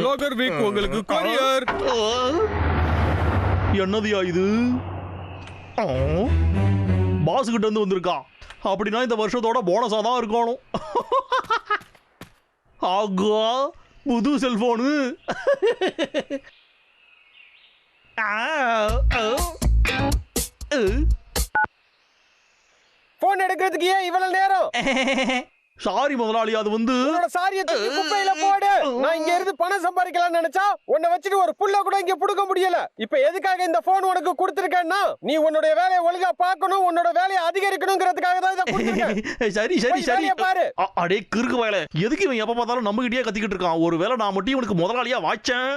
லாகர் week உங்களுக்கு courier. என்னதுயா இது? Pass கிட்ட இருந்து வந்திருக்கான். அப்படின்னா இந்த வருஷத்தோட போனஸா தான் இருக்கணும். ஆகா, புது செல்போனு. போன் எடுக்கிறதுக்கு ஏன் இவ்வளவு நேரம்? சாரி முதலாளி, அது வந்து சாரியை தூக்கி குப்பையில போடு. நான் இங்க இருந்து பணம் சம்பாதிக்கலாம்னு நினைச்சா உன்னை வச்சுட்டு ஒரு புள்ள கூட இங்க புடுங்க முடியல. இப்ப எதுக்காக இந்த போன் உனக்கு கொடுத்திருக்கேன்னா, நீ உன்னோட வேலையை ஒழுங்கா பார்க்கணும், உன்னோட வேலையை அதிகரிக்கணும்ங்கிறதுக்காக தான் இதை கொடுத்திருக்கேன். சரி சரி சரி பாரு. அடே கிறுக்கு வயல, எதுக்கு இவன் எப்ப பார்த்தாலும் நம்ம கிட்டயே கத்திக்கிட்டு இருக்கான்? ஒருவேளை நான் மட்டும் இவனுக்கு முதலாளியா வாச்சேன்.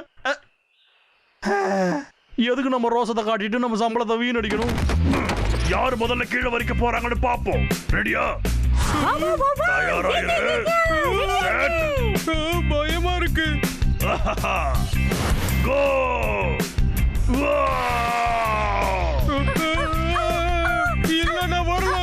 எதுக்கு நம்ம ரோசத்தை காட்டிட்டு நம்ம சம்பளத்தை வீணடிக்கணும்? யார் முதல்ல கீழே வரைக்கும் போறாங்கன்னு பாப்போம். ரெடியா? பயமா இருக்கு. கோ! இல்ல நான் வரல.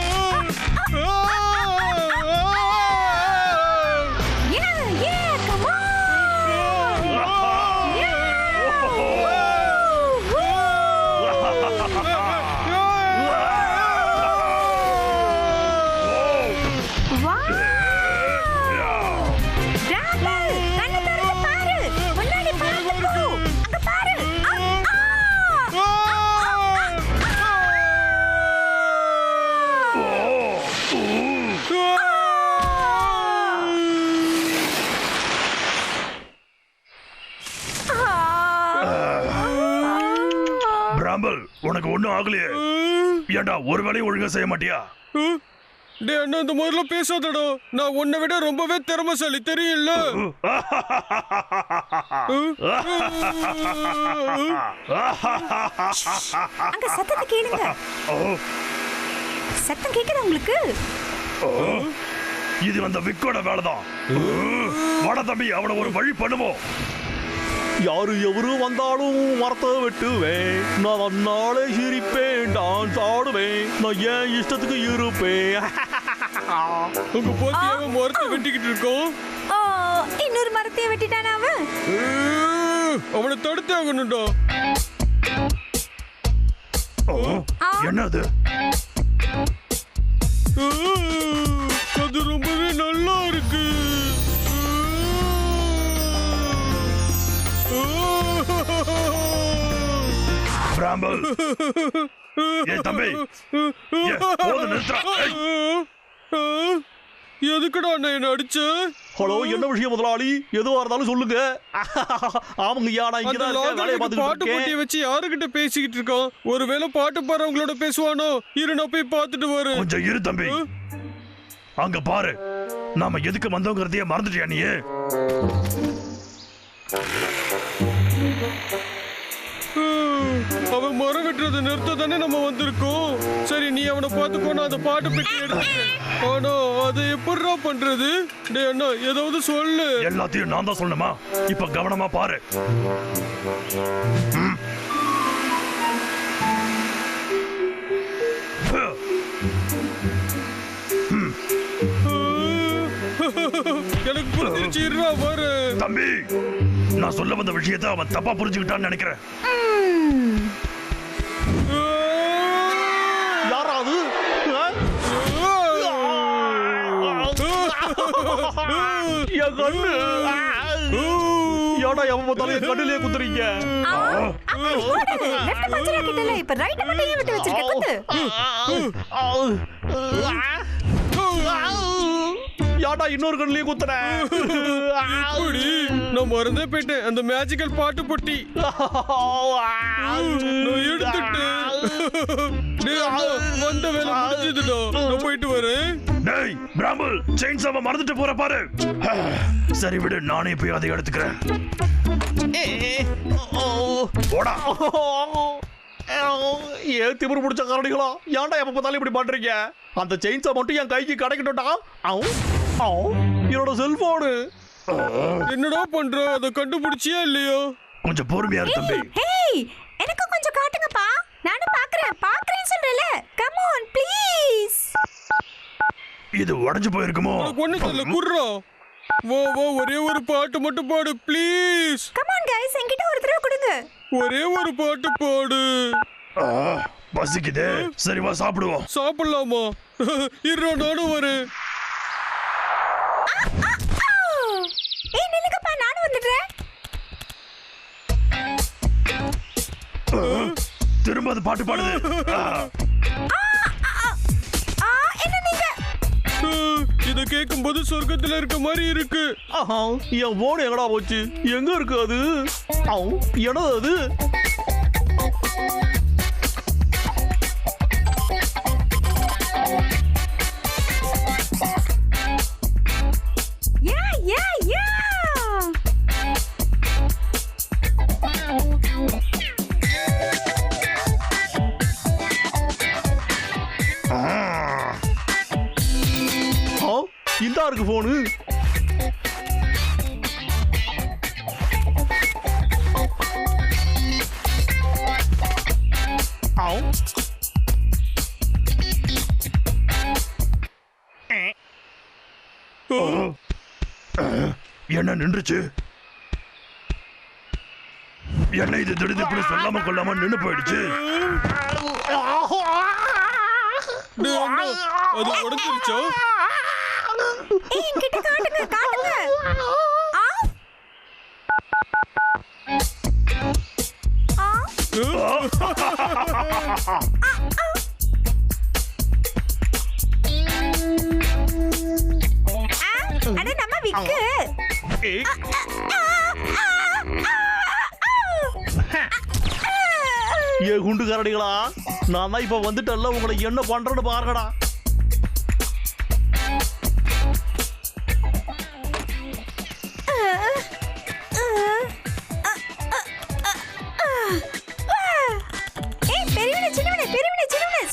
உனக்கு ஒண்ணும் ஆகலையே. ஏண்டா ஒரு வேலையும் ஒழுங்கா செய்ய மாட்டியா? டேய் அண்ணா, இந்த மாதிரில பேசாதடா. நான் உன்னை விட ரொம்பவே திறமைசாலி தெரியல. அங்க சத்தத்தை கேளுங்க. சத்தம் கேக்குதா உங்களுக்கு? இது அந்த விக்கோட வேலைதான். வாடா தம்பி, அவனை ஒரு வழி பண்ணுவோம். யாரு எவரு வந்தாலும் மரத்தை வெட்டுவேன். நான் அந்நாளே சிரிப்பேன், டான்ஸ் ஆடுவேன். நான் ஏன் இஷ்டத்துக்கு இருப்பேன். உங்க போத்தியாவ மரத்தை வெட்டிக்கிட்டு இருக்கோம். இன்னொரு மரத்தையே வெட்டிட்டானா அவன்? அவனை தடுத்து ஆகணும்டா. என்னது? அது ரொம்பவே நல்லா இருக்கு. பிராம்பல், ஏய் தம்பி, போது நிறுத்துறா. எதுக்குடா நான் என்ன அடிச்ச? ஹலோ, என்ன விஷயம் முதலாளி? எதுவா இருந்தாலும் சொல்லுங்க. ஆமாங்க ஐயா, நான் இங்க தான் இருக்கேன், வேலைய பார்த்துட்டு பாட்டு இருக்கேன். போட்டியை வச்சு யாருகிட்ட பேசிக்கிட்டு இருக்கான்? ஒருவேளை பாட்டு பாடுறவங்களோட பேசுவானோ? இரு, நான் போய் பார்த்துட்டு வரேன். கொஞ்சம் இரு தம்பி. அங்க பாரு, நாம எதுக்கு வந்தோங்கிறதையே மறந்துட்டியா நீ? அவன் மரம் வெட்டுறதை நிறுத்த தானே நம்ம வந்திருக்கோம். சரி, நீ அவனை பார்த்துக்கோ, நான் அந்த பாட்டு பெட்டி எடுத்துக்கிறேன். ஆனா அதை எப்படிடா பண்றது? டேய் அண்ணா, ஏதாவது சொல்லு. எல்லாத்தையும் நான் தான் சொல்லணுமா? இப்ப கவனமா பாரு. எனக்கு புரிஞ்சிருச்சு, இருடா பாரு. தம்பி, நான் சொல்ல வந்த விஷயத்தை அவன் தப்பா புரிஞ்சுக்கிட்டான்னு நினைக்கிறேன். யாராவது என் கண்ணு ஏடா எவன் பார்த்தாலும் என் கண்ணிலே குத்துறீங்க. இப்ப ரைட் மட்டும் ஏன் விட்டு வச்சிருக்க? யாடா இன்னொரு கண்ணிலையும் குத்துறேன். நான் மறந்தே போயிட்டேன். அந்த மேஜிக்கல் பாட்டு பொட்டி நான் எடுத்துட்டேன். வந்த வேலை முடிஞ்சதுடா. நான் போயிட்டு வரேன். டேய் பிராம்பல், செயின் சாவ மறந்துட்டு போற பாரு. சரி விடு, நானே போய் அதை எடுத்துக்கிறேன். போடா. ஏன் திமிரு பிடிச்ச காரணிகளா? ஏன்டா எப்ப பார்த்தாலும் இப்படி பண்றீங்க? அந்த செயின்ஸை மட்டும் என் கைக்கு கிடைக்கட்டும்டா. என்னோட செல்போனு என்னடா பண்ற? அதை கண்டுபிடிச்சியா இல்லையோ? கொஞ்சம் பொறுமையா இரு தம்பி. ஹேய், எனக்கு கொஞ்சம் காட்டுங்கப்பா. நானும் பார்க்கறேன் சொல்றல. Come on please. இது உடைஞ்சு போயிருக்குமோ? உனக்கு ஒண்ணு தெரியல, குர்ரா. வா வா, ஒரே ஒரு பாட்டு மட்டும் பாடு ப்ளீஸ். கம் ஆன் गाइस, என்கிட்ட ஒரு தடவை கொடுங்க. ஒரே ஒரு பாட்டு பாடு. பசிக்குதே. சரி வா சாப்பிடுவோம். சாப்பிடலாமா? இருடா, நானும் வரேன். ஏய் நில்லுங்கப்பா, நானும் வந்துடுறேன். திரும்ப அது பாட்டு பாடுது. என்ன நீங்க? இத கேட்கும்போது சொர்க்கத்துல இருக்க மாதிரி இருக்கு. ஆஹா, என் போன் எங்கடா போச்சு? எங்க இருக்கு அது? என்னது அது? யா யா யா. இந்தா இருக்கு போனு. என்ன நின்றுச்சு? என்ன இது திடீர்னு இப்படி சொல்லாம கொள்ளாம நின்னு போயிடுச்சு? டேய் அண்ணா, அது உடைஞ்சிருச்சா? ஏய் என்கிட்ட காட்டுங்க காட்டுங்க. அட நம்ம விக்கு. ஏ குண்டு கரடிகளா, நான் தான் இப்ப வந்துட்டல்ல, உங்களை என்ன பண்றேன்னு பாருங்கடா. ஏய் பெரியவனே சின்னவனே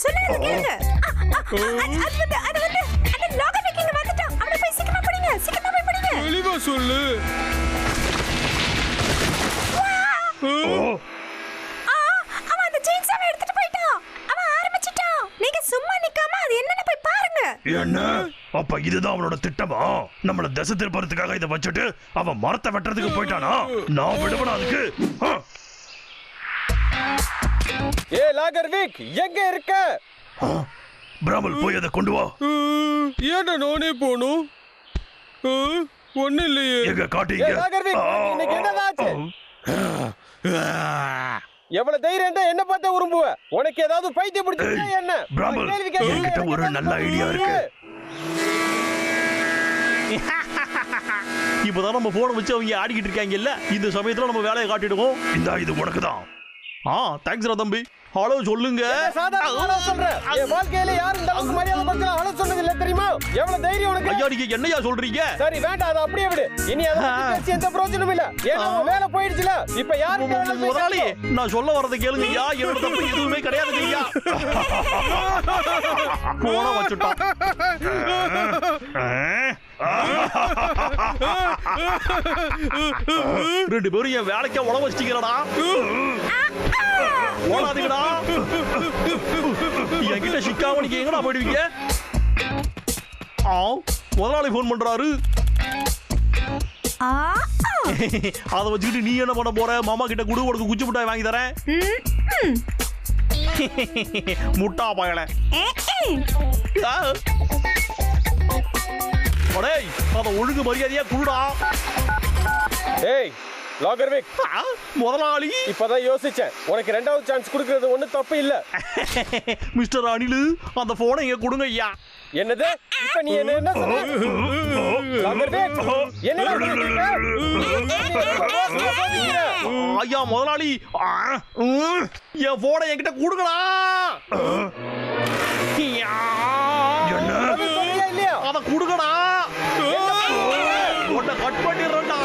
சொல்லுங்க கேளுங்க. அது வந்து அந்த லாகர் விக்கிங்க வந்துட்டான். அவனை போய் சீக்கிரமா பிடிங்க. தெளிவா சொல்லு. அவன் அந்த செயின்சாவை எடுத்துட்டு போயிட்டான். அவன் ஆரம்பிச்சிட்டான். நீங்க சும்மா நிக்காம அது என்னன்னு போய் பாருங்க. என்ன? அப்ப இதுதான் அவனோட திட்டமா? நம்மள திசை திருப்பறதுக்காக இதை வச்சுட்டு அவன் மரத்தை வெட்டுறதுக்கு போயிட்டானா? நான் விடுவனா அதுக்கு? ஏ லாகர்விக், எங்க இருக்க? பிராமல் போய் அதை கொண்டு வா. ஏன்டா நானே போகணும்? ஒண்ணு இல்லையே. எங்க ஏ காட்டீங்க? லாகர்விக், இன்னைக்கு என்னதாச்சு? எவ்வளவு தைரியம் தான் என்ன பார்த்தா உரும்புவ? உனக்கு ஏதாவது பைத்தியம் பிடிச்சிருக்கா என்ன? பிராமல், கேள்வி கேட்க என்கிட்ட ஒரு நல்ல ஐடியா இருக்கு. இப்பதான் நம்ம போனை வச்சு அவங்க ஆடிக்கிட்டு இருக்காங்க இல்ல, இந்த சமயத்துல நம்ம வேலையை காட்டிடுவோம். இந்த இது உனக்கு தான். தேங்க்ஸ்ரா தம்பி. ஹலோ சொல்லுங்க. சாதாரண ஹலோ சொல்றேன். என் வாழ்க்கையில யாரும் இந்த அளவுக்கு மரியாதை கொடுத்து ஹலோ சொன்னது இல்ல தெரியுமா? எவ்வளவு தைரியம் உனக்கு? ஐயா நீங்க என்னையா சொல்றீங்க? சரி வேண்டாம், அதை அப்படியே விடு. இனி அதை பத்தி பேசி எந்த பிரயோஜனமும் இல்ல. ஏன்னா உன் வேலை போயிடுச்சுல. இப்ப யாருக்கு முதலாளி, நான் சொல்ல வரதை கேளுங்க ஐயா. என்னோட தப்பு எதுவுமே கிடையாது ஐயா. போன வச்சுட்டான். ரெண்டு பேரும் என் வேலைக்கே உழ வச்சிட்டீங்களா? ஓடாதீங்கடா. என்கிட்ட சிக்காம நீங்க எங்கடா போயிடுவீங்க? முதலாளி போன் பண்றாரு. அதை வச்சுக்கிட்டு நீ என்ன பண்ண போற? மாமா கிட்ட குடு, உனக்கு குச்சி மிட்டாய் வாங்கி தரேன். முட்டா பயல. அடேய், அத ஒழுங்கு மரியாதையா குடுடா. ஏய் லாகர்விக், முதலாளி இப்பதான் யோசிச்சேன். உனக்கு ரெண்டாவது சான்ஸ் கொடுக்கிறது ஒண்ணு தப்பு இல்ல. மிஸ்டர் அனிலு, அந்த போனை இங்க கொடுங்க ஐயா. என்னது? இப்ப நீ என்ன சொன்ன? லாகர்விக், என்னடா பண்ணிட்ட? ஐயா முதலாளி, என் போனை என்கிட்ட கொடுங்கடா. இல்லையா? அத கொடுங்கடா. உன்னை கட் பண்ணிடுறேன்டா.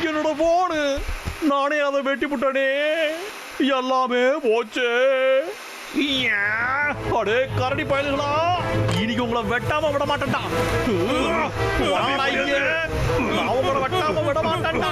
என்னோட போனு, நானே அதை வெட்டி விட்டனே. எல்லாமே போச்சு. அடே கரடி பயலுகளா, இன்னைக்கு உங்களை வெட்டாம விட மாட்டேன்டா. நான் உங்களை வெட்டாம விட மாட்டேன்டா.